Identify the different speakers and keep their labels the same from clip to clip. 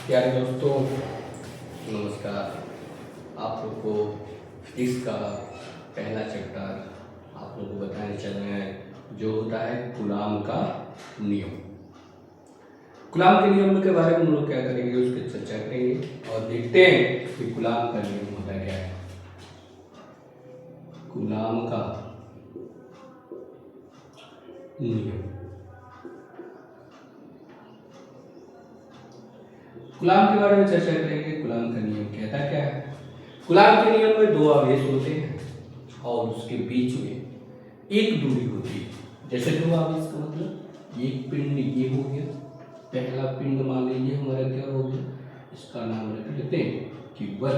Speaker 1: प्यारे दोस्तों नमस्कार। आप लोग को फिजिक्स का पहला चैप्टर आप लोग को बताने चल रहे हैं जो होता है कूलाम का नियम। कूलाम के नियम के बारे में हम लोग क्या करेंगे, उसकी चर्चा करेंगे और देखते हैं कि कूलाम का नियम होता क्या है। कूलाम का नियम, कूलाम के बारे में चर्चा करेंगे। कूलाम का नियम कहता क्या है। कूलाम के नियम में दो आवेश होते हैं और उसके बीच में एक दूरी होती है। जैसे दो आवेश का मतलब एक पिंड ये हो गया, पहला पिंड मान लीजिए हमारा क्या हो गया, इसका नाम रख लेते हैं कि बल।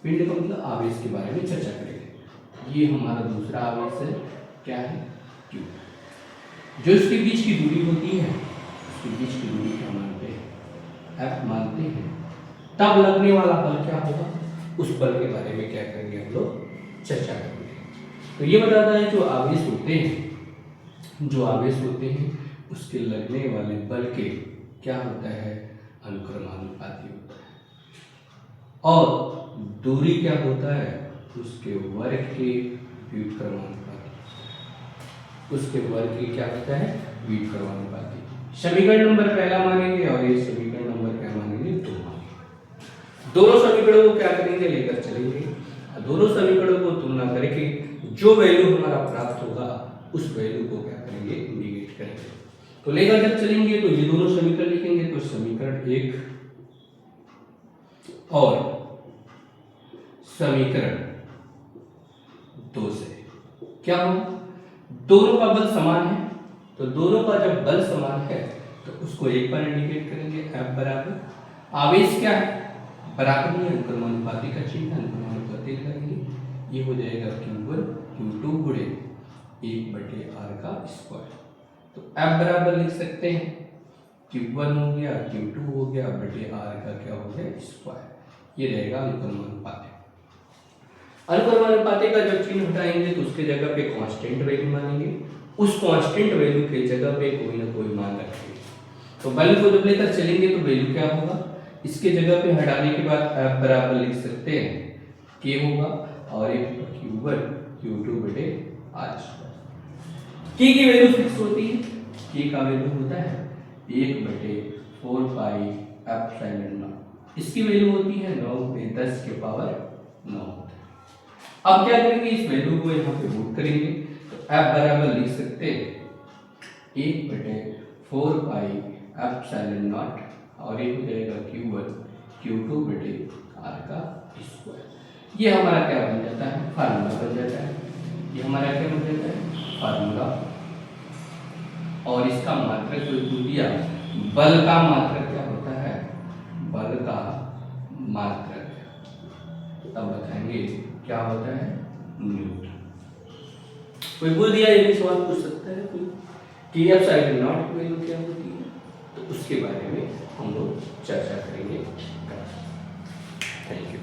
Speaker 1: पिंड का मतलब आवेश के बारे में चर्चा करेंगे। ये हमारा दूसरा आवेश है, क्या है, क्यू। जो इसके बीच की दूरी होती है, उसके बीच की दूरी क्या मानते हैं, F मानते हैं। तब लगने वाला बल क्या होगा, उस बल के बारे में क्या करेंगे हम लोग चर्चा करेंगे। तो ये बताता है जो आवेश होते हैं उसके लगने वाले बल के क्या होता है, अनुक्रमानुपाती होता है। और दूरी क्या होता है, उसके वर्ग के व्युत्क्रमानुपाती। उसके वर्ग के क्या होता है, व्युत्क्रमानुपाती। समीकरण नंबर पहला मानेंगे और ये समीकरण नंबर क्या मानेंगे, दो मानेंगे। दोनों समीकरणों को क्या करेंगे, लेकर चलेंगे। दोनों समीकरणों को तुलना करके जो वैल्यू हमारा प्राप्त होगा उस वैल्यू को क्या करेंगे, इंडिकेट करेंगे। तो लेकर जब चलेंगे तो ये दोनों समीकरण लिखेंगे। तो समीकरण एक और समीकरण दो से क्या होगा, दोनों का बल समान है। तो दोनों का जब बल समान है तो उसको एक बार इंडिकेट करेंगे। F बराबर आवेश क्या है, बराबर में अनुक्रमानुपाती का चिन्ह, अनुक्रमानुपाती लगाएंगे। ये हो जाएगा Q1 Q2 गुणे 1/r का स्क्वायर। तो F बराबर लिख सकते हैं Q1 हो गया, Q2 हो गया, बटे r का क्या हो गया, स्क्वायर। ये रहेगा अनुक्रमानुपाती। अनुक्रमानुपाती का जब चिन्ह हटाएंगे तो उसके जगह पे कांस्टेंट वैल्यू मानेंगे। उस कांस्टेंट वैल्यू के जगह पे कोई ना कोई मान रखेंगे। तो वैल्यू को जब लेकर चलेंगे तो वैल्यू क्या होगा, इसके जगह पे हटाने के बाद F बराबर लिख सकते हैं K होगा और एक Q1 Q2 बटे r स्क्वायर। K की वैल्यू फिक्स होती है। K का वैल्यू होता है 1/4 पाई एप्सिलॉन नॉट। इसकी वैल्यू होती है 9/10 के पावर 9। अब क्या करेंगे, इस वैल्यू को यहाँ पे पुट करेंगे। तो F बराबर लिख सकते हैं 1/4 पाई एप्सिलॉन नॉट और ये हो जाएगा Q1 Q2 बटे r का स्क्वायर। ये हमारा क्या बन जाता है, फार्मूला बन जाता है। ये हमारा क्या बन जाता है, फार्मूला। और इसका मात्रक जो पूछ दिया, बल का मात्रक क्या होता है, बल का मात्रक तब बताएंगे क्या होता है, न्यूटन। कोई बोल दिया, ये भी सवाल पूछ सकता है कोई कि एप्सिलॉन नॉट की वैल्यू क्या होती है, तो उसके बारे में हम लोग चर्चा करेंगे। Thank you.